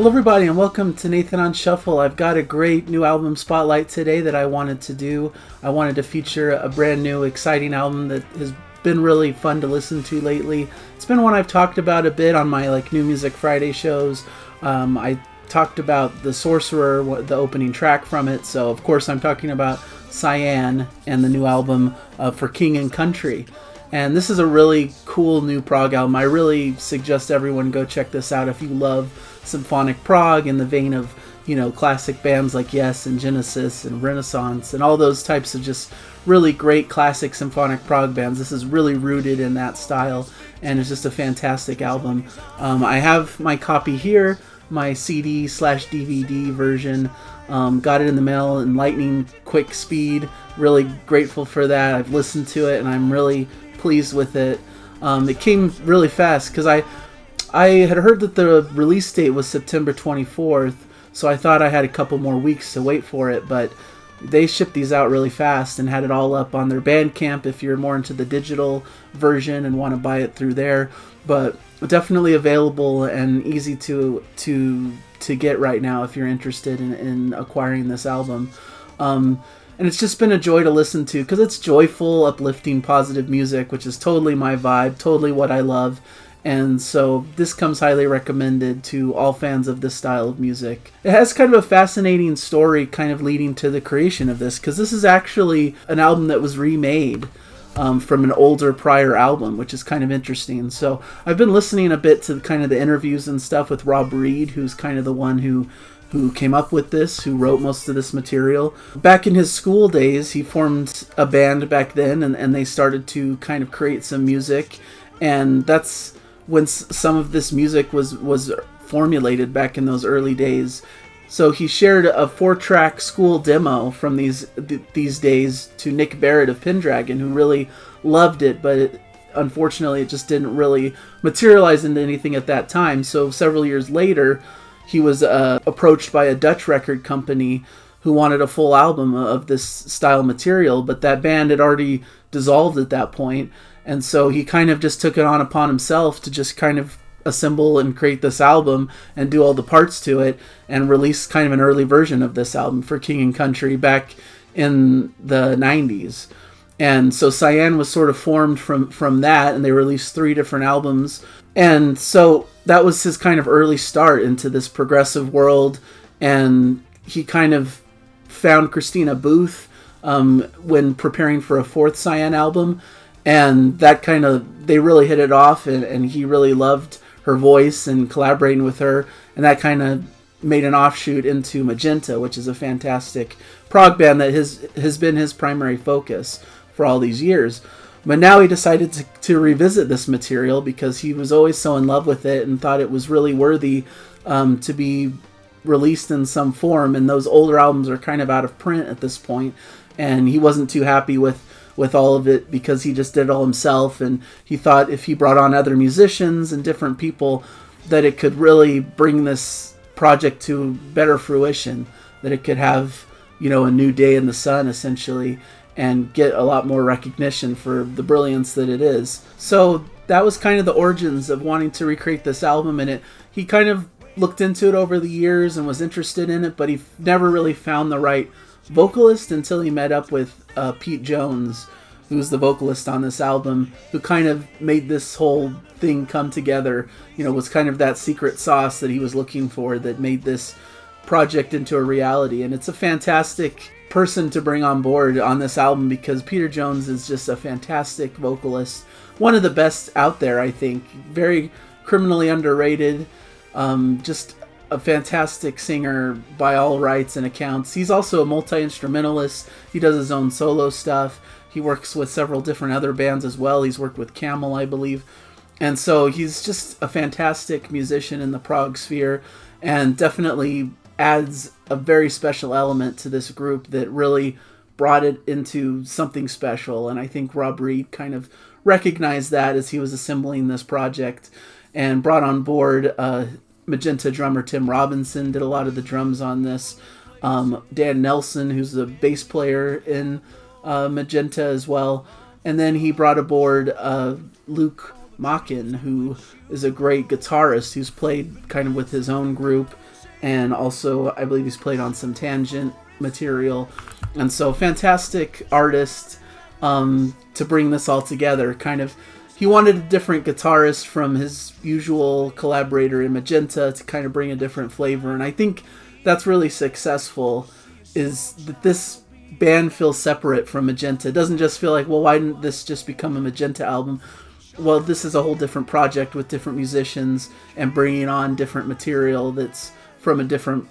Hello everybody and welcome to Nathan on Shuffle. I've got a great new album spotlight today that I wanted to do. I wanted to feature a brand new exciting album that has been really fun to listen to lately. It's been one I've talked about a bit on my New Music Friday shows. I talked about the Sorcerer, the opening track from it, so of course I'm talking about Cyan and the new album for King and Country. And this is a really cool new prog album. I really suggest everyone go check this out if you love Symphonic Prog in the vein of, classic bands like Yes and Genesis and Renaissance and all those types of just really great classic symphonic prog bands. This is really rooted in that style and it's just a fantastic album. I have my copy here, my CD/DVD version. Got it in the mail in lightning quick speed. Really grateful for that. I've listened to it and I'm really pleased with it. It came really fast because I had heard that the release date was September 24th, so I thought I had a couple more weeks to wait for it, but they shipped these out really fast and had it all up on their Bandcamp if you're more into the digital version and want to buy it through there. But definitely available and easy to get right now if you're interested in acquiring this album. And it's just been a joy to listen to because it's joyful, uplifting, positive music, which is totally my vibe, totally what I love. And so this comes highly recommended to all fans of this style of music. It has kind of a fascinating story kind of leading to the creation of this, because this is actually an album that was remade from an older prior album, which is kind of interesting. So I've been listening a bit to kind of the interviews and stuff with Rob Reed, who's kind of the one who came up with this, who wrote most of this material. Back in his school days, he formed a band back then, and they started to kind of create some music, and that's when some of this music was formulated back in those early days. So he shared a 4-track school demo from these days to Nick Barrett of Pendragon, who really loved it, but unfortunately it just didn't really materialize into anything at that time. So several years later, he was approached by a Dutch record company who wanted a full album of this style material, but that band had already dissolved at that point. And so he kind of just took it on upon himself to just kind of assemble and create this album and do all the parts to it and release kind of an early version of this album for King and Country back in the 90s. And so Cyan was sort of formed from that, and they released 3 different albums. And so that was his kind of early start into this progressive world. And he kind of found Christina Booth when preparing for a 4th Cyan album. And that they really hit it off, and he really loved her voice and collaborating with her. And that kind of made an offshoot into Magenta, which is a fantastic prog band that has been his primary focus for all these years. But now he decided to revisit this material because he was always so in love with it and thought it was really worthy to be released in some form. And those older albums are kind of out of print at this point, and he wasn't too happy with all of it because he just did it all himself, and he thought if he brought on other musicians and different people that it could really bring this project to better fruition, that it could have a new day in the sun essentially and get a lot more recognition for the brilliance that it is. So that was kind of the origins of wanting to recreate this album, and he kind of looked into it over the years and was interested in it, but he never really found the right vocalist until he met up with Pete Jones, who's the vocalist on this album, who kind of made this whole thing come together. Was kind of that secret sauce that he was looking for that made this project into a reality. And it's a fantastic person to bring on board on this album because Peter Jones is just a fantastic vocalist, one of the best out there, I think. Very criminally underrated, just a fantastic singer by all rights and accounts. He's also a multi-instrumentalist. He does his own solo stuff. He works with several different other bands as well. He's worked with Camel, I believe. And so he's just a fantastic musician in the prog sphere and definitely adds a very special element to this group that really brought it into something special. And I think Rob Reed kind of recognized that as he was assembling this project and brought on board Magenta drummer Tim Robinson, did a lot of the drums on this. Dan Nelson, who's the bass player in Magenta as well. And then he brought aboard Luke Machin, who is a great guitarist who's played kind of with his own group and also I believe he's played on some Tangent material. And so fantastic artist to bring this all together. Kind of, he wanted a different guitarist from his usual collaborator in Magenta to kind of bring a different flavor, and I think that's really successful, is that this band feels separate from Magenta. It doesn't just feel like, well, why didn't this just become a Magenta album? Well, this is a whole different project with different musicians and bringing on different material that's from a different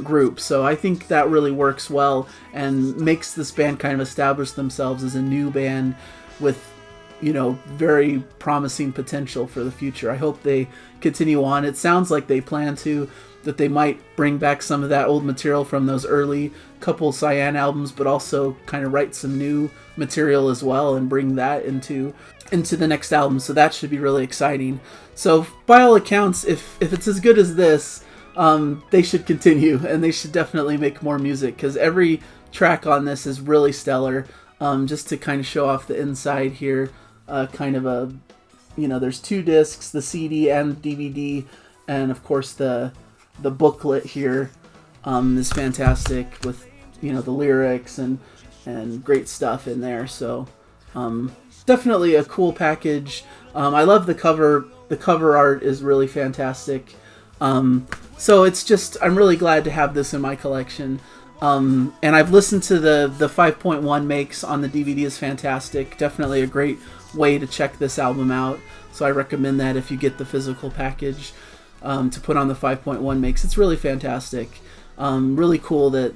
group. So I think that really works well and makes this band kind of establish themselves as a new band with, you know, very promising potential for the future. I hope they continue on. It sounds like they plan to, that they might bring back some of that old material from those early couple Cyan albums, but also kind of write some new material as well and bring that into the next album. So that should be really exciting. So by all accounts, if it's as good as this, they should continue, and they should definitely make more music, because every track on this is really stellar. Just to kind of show off the inside here, kind of a, you know, there's 2 discs, the CD and DVD, and of course the booklet here is fantastic with, you know, the lyrics and great stuff in there. So definitely a cool package. I love the cover. The cover art is really fantastic. So it's just, I'm really glad to have this in my collection. And I've listened to the 5.1 makes on the DVD is fantastic. Definitely a great way to check this album out. So I recommend that if you get the physical package to put on the 5.1 makes. It's really fantastic. Really cool that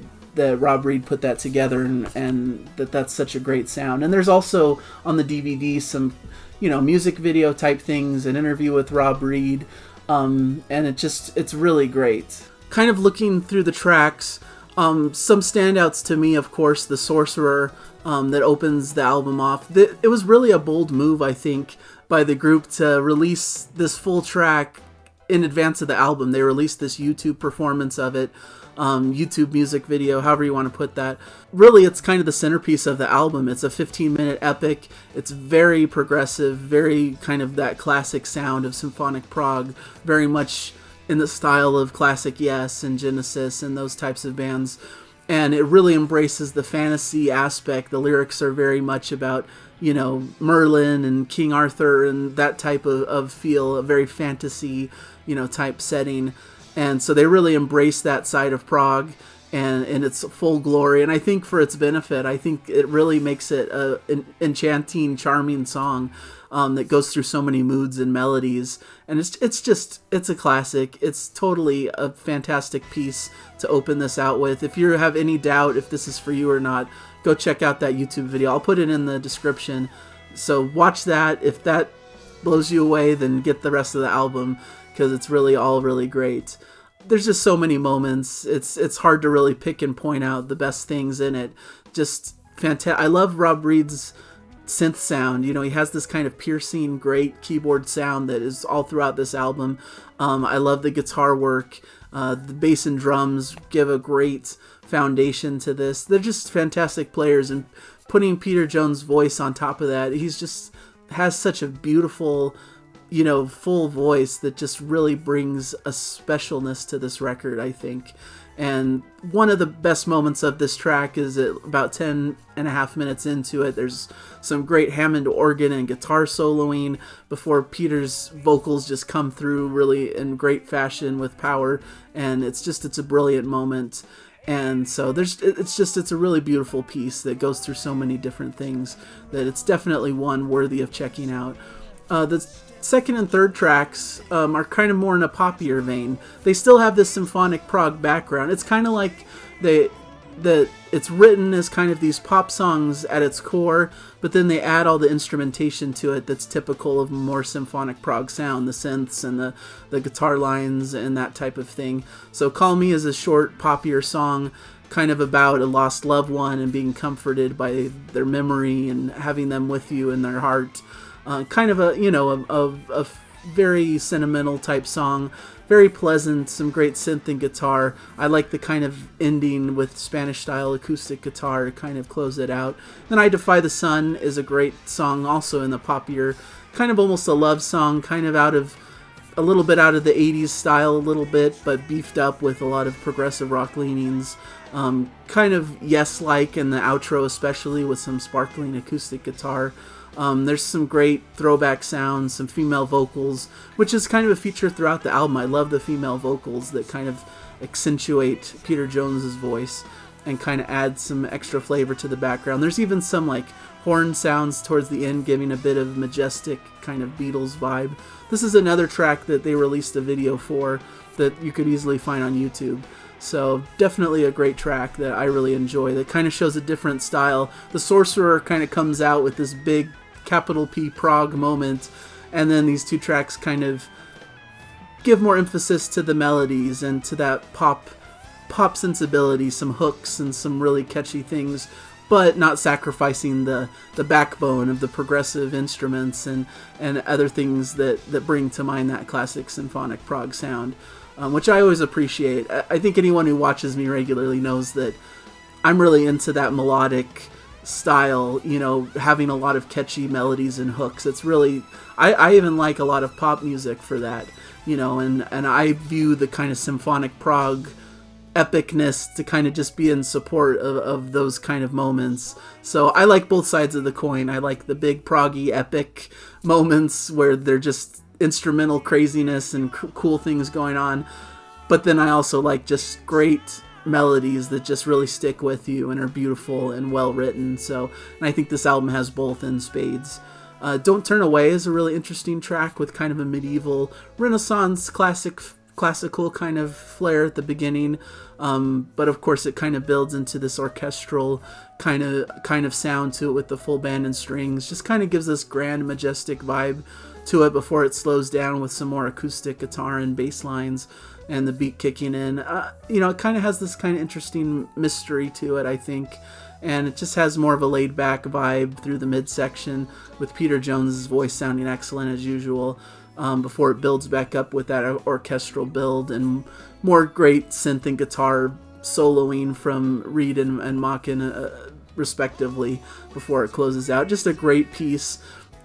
Rob Reed put that together, and that's such a great sound. And there's also on the DVD some, you know, music video type things, an interview with Rob Reed. And it's really great. Kind of looking through the tracks, some standouts to me, of course, the Sorcerer that opens the album off. It was really a bold move, I think, by the group to release this full track in advance of the album. They released this YouTube performance of it, YouTube music video, however you want to put that. Really, it's kind of the centerpiece of the album. It's a 15-minute epic. It's very progressive, very kind of that classic sound of Symphonic Prog, very much in the style of classic Yes and Genesis and those types of bands. And it really embraces the fantasy aspect. The lyrics are very much about, you know, Merlin and King Arthur and that type of feel, a very fantasy, you know, type setting. And so they really embrace that side of prog and in its full glory. And I think for its benefit, I think it really makes it an enchanting, charming song that goes through so many moods and melodies. And it's a classic. It's totally a fantastic piece to open this out with. If you have any doubt if this is for you or not, go check out that YouTube video. I'll put it in the description. So watch that. If that blows you away, then get the rest of the album, because it's really all really great. There's just so many moments. It's hard to really pick and point out the best things in it. Just fantastic. I love Rob Reed's synth sound. You know, he has this kind of piercing, great keyboard sound that is all throughout this album. I love the guitar work. The bass and drums give a great foundation to this. They're just fantastic players, and putting Peter Jones' voice on top of that, he's just has such a beautiful, you know, full voice that just really brings a specialness to this record, I think. And one of the best moments of this track is at about 10 and a half minutes into it. There's some great Hammond organ and guitar soloing before Peter's vocals just come through really in great fashion with power. And it's a brilliant moment. And so it's a really beautiful piece that goes through so many different things that it's definitely one worthy of checking out. The second and third tracks are kind of more in a poppier vein. They still have this Symphonic Prog background. It's kind of like it's written as kind of these pop songs at its core, but then they add all the instrumentation to it that's typical of more Symphonic Prog sound, the synths and the guitar lines and that type of thing. So Call Me is a short, poppier song, kind of about a lost loved one and being comforted by their memory and having them with you in their heart. Kind of a very sentimental type song, very pleasant, some great synth and guitar. I like the kind of ending with Spanish style acoustic guitar to kind of close it out. Then I Defy the Sun is a great song also in the poppier, kind of almost a love song, kind of out of a little bit out of the 80s style a little bit, but beefed up with a lot of progressive rock leanings. Kind of Yes-like in the outro, especially with some sparkling acoustic guitar. There's some great throwback sounds, some female vocals, which is kind of a feature throughout the album. I love the female vocals that kind of accentuate Peter Jones's voice and kind of add some extra flavor to the background. There's even some like horn sounds towards the end, giving a bit of majestic kind of Beatles vibe. This is another track that they released a video for that you could easily find on YouTube. So definitely a great track that I really enjoy, that kind of shows a different style. The Sorcerer kind of comes out with this big capital P prog moment, and then these two tracks kind of give more emphasis to the melodies and to that pop sensibility, some hooks and some really catchy things, but not sacrificing the backbone of the progressive instruments and other things that bring to mind that classic symphonic prog sound, which I always appreciate. I think anyone who watches me regularly knows that I'm really into that melodic style, you know, having a lot of catchy melodies and hooks. It's really, I even like a lot of pop music for that, you know, and I view the kind of symphonic prog epicness to kind of just be in support of those kind of moments. So I like both sides of the coin. I like the big proggy epic moments where they're just instrumental craziness and cool things going on, but then I also like just great melodies that just really stick with you and are beautiful and well written. So, and I think this album has both in spades. Don't Turn Away is a really interesting track with kind of a medieval Renaissance classical kind of flair at the beginning, but of course it kind of builds into this orchestral kind of sound to it with the full band and strings. Just kind of gives this grand majestic vibe to it before it slows down with some more acoustic guitar and bass lines and the beat kicking in. You know, it kind of has this kind of interesting mystery to it, I think, and it just has more of a laid-back vibe through the midsection with Peter Jones's voice sounding excellent as usual, before it builds back up with that orchestral build and more great synth and guitar soloing from Reed and Macken, respectively, before it closes out. Just a great piece.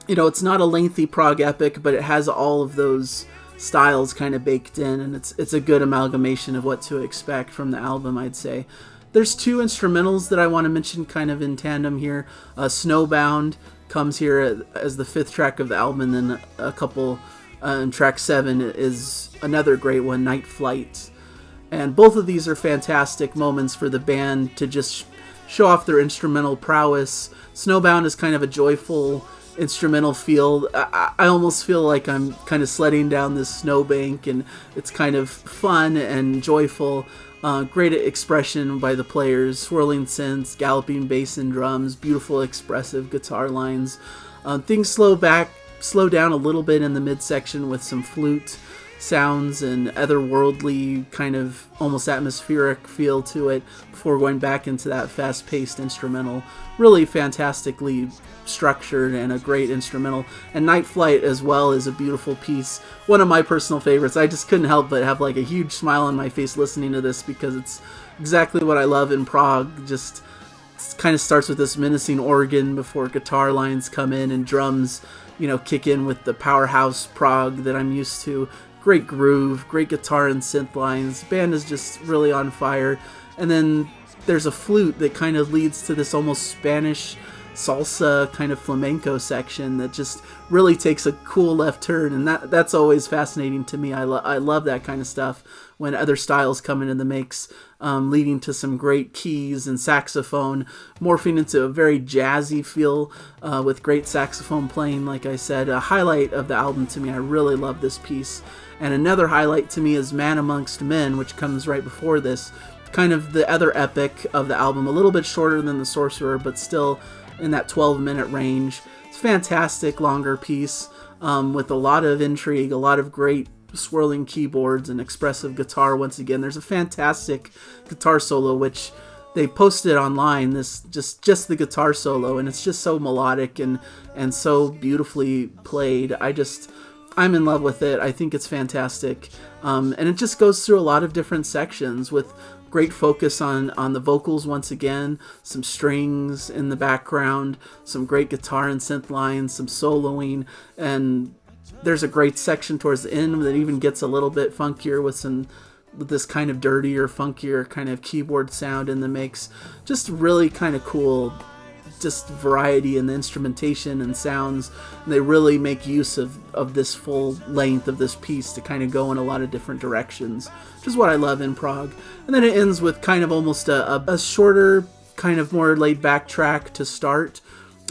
You know, it's not a lengthy prog epic, but it has all of those styles kind of baked in, and it's a good amalgamation of what to expect from the album, I'd say. There's two instrumentals that I want to mention kind of in tandem here. Snowbound comes here as the fifth track of the album, and then a couple, and track 7 is another great one, Night Flight. And both of these are fantastic moments for the band to just show off their instrumental prowess. Snowbound is kind of a joyful instrumental feel. I almost feel like I'm kind of sledding down this snowbank, and it's kind of fun and joyful. Great expression by the players, swirling synths, galloping bass and drums, beautiful expressive guitar lines. Things slow down a little bit in the midsection with some flute sounds and otherworldly kind of almost atmospheric feel to it before going back into that fast-paced instrumental. Really fantastically structured and a great instrumental. And Night Flight as well is a beautiful piece. One of my personal favorites. I just couldn't help but have like a huge smile on my face listening to this because it's exactly what I love in prog. Just kind of starts with this menacing organ before guitar lines come in and drums, you know, kick in with the powerhouse prog that I'm used to. Great groove, great guitar and synth lines. Band is just really on fire. And then there's a flute that kind of leads to this almost Spanish salsa kind of flamenco section that just really takes a cool left turn, and that's always fascinating to me. I love that kind of stuff when other styles come into the mix, leading to some great keys and saxophone, morphing into a very jazzy feel with great saxophone playing. Like I said, a highlight of the album to me. I really love this piece. And another highlight to me is Man Amongst Men, which comes right before this, kind of the other epic of the album, a little bit shorter than The Sorcerer, but still in that 12-minute range. It's a fantastic longer piece with a lot of intrigue, a lot of great swirling keyboards and expressive guitar. Once again, there's a fantastic guitar solo which they posted online, this just the guitar solo, and it's just so melodic and so beautifully played. I'm in love with it. I think it's fantastic, and it just goes through a lot of different sections with great focus on the vocals once again, some strings in the background, some great guitar and synth lines, some soloing, and There's a great section towards the end that even gets a little bit funkier with this kind of dirtier, funkier kind of keyboard sound in the mix. Just really kind of cool, just variety in the instrumentation and sounds. And they really make use of this full length of this piece to kind of go in a lot of different directions, which is what I love in prog. And then it ends with kind of almost a shorter, kind of more laid back track to start,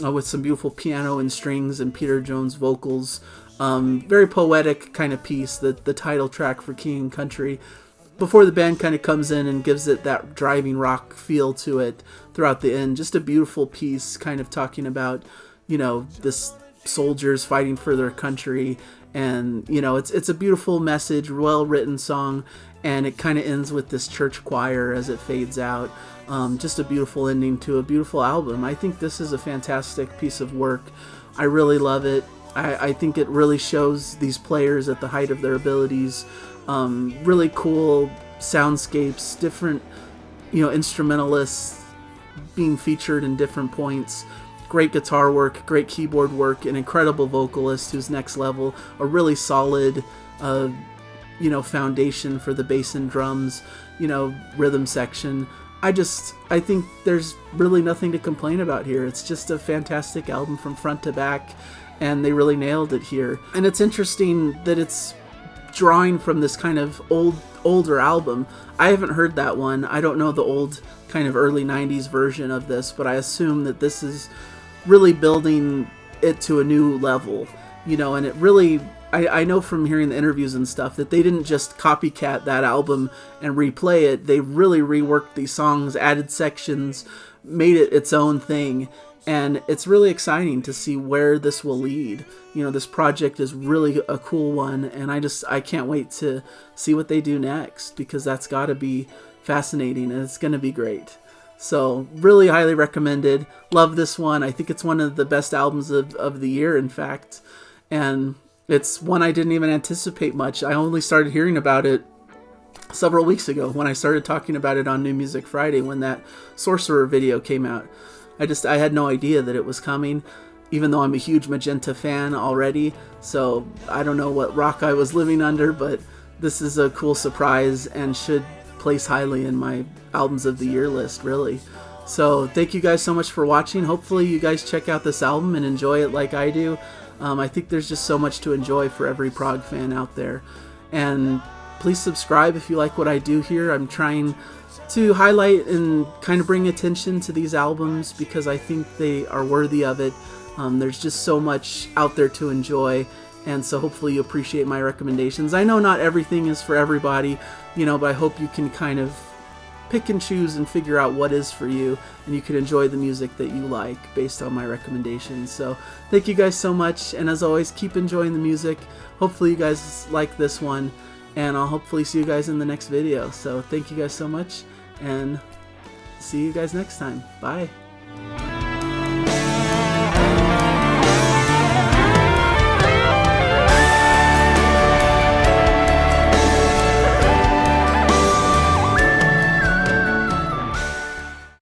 with some beautiful piano and strings and Peter Jones vocals. Very poetic kind of piece, the title track for King and Country, before the band kind of comes in and gives it that driving rock feel to it throughout the end. Just a beautiful piece, kind of talking about, this soldiers fighting for their country, and it's a beautiful message, well written song, and it kind of ends with this church choir as it fades out. Just a beautiful ending to a beautiful album. I think this is a fantastic piece of work. I really love it. I think it really shows these players at the height of their abilities. Really cool soundscapes, different, instrumentalists being featured in different points. Great guitar work, great keyboard work, an incredible vocalist who's next level, a really solid, foundation for the bass and drums, rhythm section. I think there's really nothing to complain about here. It's just a fantastic album from front to back, and they really nailed it here. And it's interesting that it's drawing from this kind of older album. I haven't heard that one. I don't know the old kind of early 90s version of this, but I assume that this is really building it to a new level, and it really, I know from hearing the interviews and stuff that they didn't just copycat that album and replay it. They really reworked these songs, added sections, made it its own thing. And it's really exciting to see where this will lead. This project is really a cool one, and I can't wait to see what they do next, because that's got to be fascinating, and it's going to be great. So really highly recommended. Love this one. I think it's one of the best albums of the year, in fact. And it's one I didn't even anticipate much. I only started hearing about it several weeks ago when I started talking about it on New Music Friday, when that Sorcerer video came out. I had no idea that it was coming, even though I'm a huge Magenta fan already. So I don't know what rock I was living under, but this is a cool surprise and should place highly in my albums of the year list, really. So thank you guys so much for watching. Hopefully you guys check out this album and enjoy it like I do. I think there's just so much to enjoy for every prog fan out there. And please subscribe if you like what I do here. I'm trying to highlight and kind of bring attention to these albums because I think they are worthy of it. There's just so much out there to enjoy, and so hopefully you appreciate my recommendations. I know not everything is for everybody, but I hope you can kind of pick and choose and figure out what is for you, and you can enjoy the music that you like based on my recommendations. So thank you guys so much, and as always, keep enjoying the music. Hopefully you guys like this one, and I'll hopefully see you guys in the next video. So thank you guys so much, and see you guys next time. Bye.